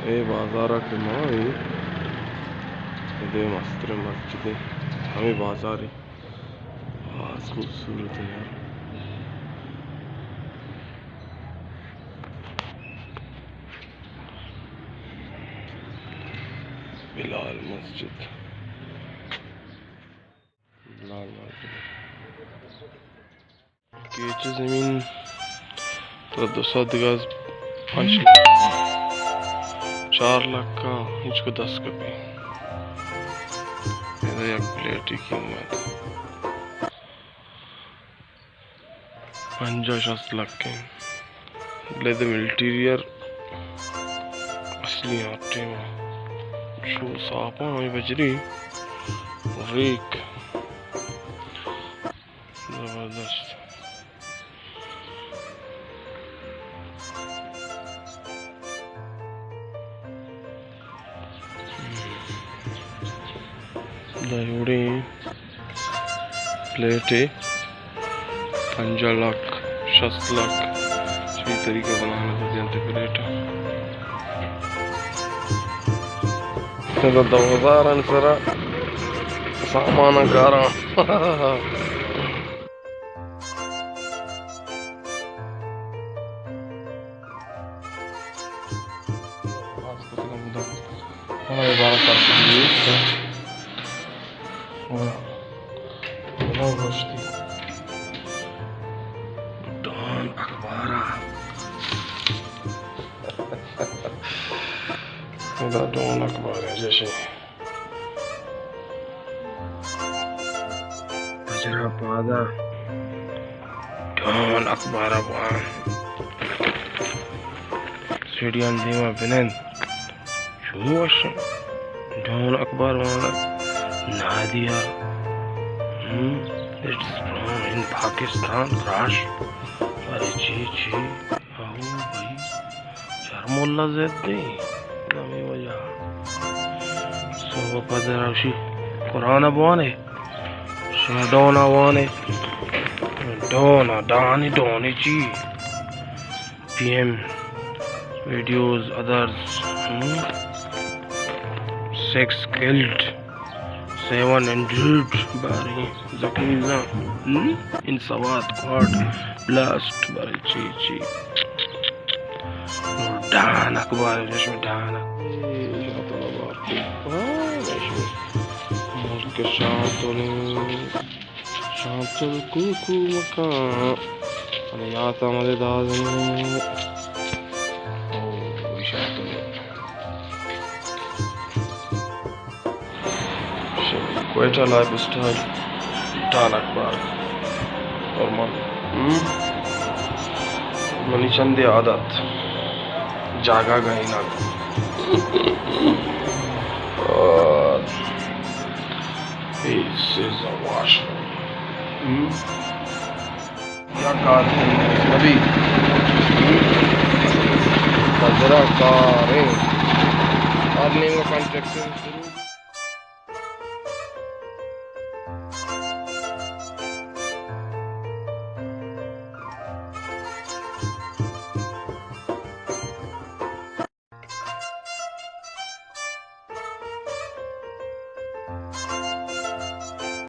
ए बाजार के माए दे मस्त मस्जिद हमें बाजार है। बहुत खूबसूरत है यार। बिलाल मस्जिद, बिलाल मस्जिद की जमीन तो 200 गज 5 4 लाख का इसको 10 कपी एक प्लेट की कीमत 50 लाख के लेदम इंटीरियर असली आटे में शो सापा में बजरी रेक जबरदस्त। दायूड़ी प्लेट है 50 लाख 60 लाख सही तरीके बनाने तो प्लेट तो 2000 सरा सामान कारा डॉन अखबारा डॉन अखबार है जैसे बजरा पादा डॉन अखबारा बुआन सीढ़ियां दीवा बिनन शुरू वर्षम डॉन अखबार वाला Nadia it's from in Pakistan crush. अरे जी आओ भाई शर्मुल्ला ज़ेदी नमी वजह सो पदराशी कुरान बुआने डोना बुआने डोना डानी डोनी ची पीएम वीडियोस अदर्स 6 killed 700 बारी जकीजा इन सवात क्वाड ब्लास्ट बारी ची डान अखबार जिसमें डान के शांतल कुकू मकान आणि आता मध्ये क्वेटा लाइफ स्टाइल डान अखबार और मनी चंदे आदत जागा गई ना और this is a washroom या कार नबी बजरा कारें और नेम का कॉन्ट्रैक्शन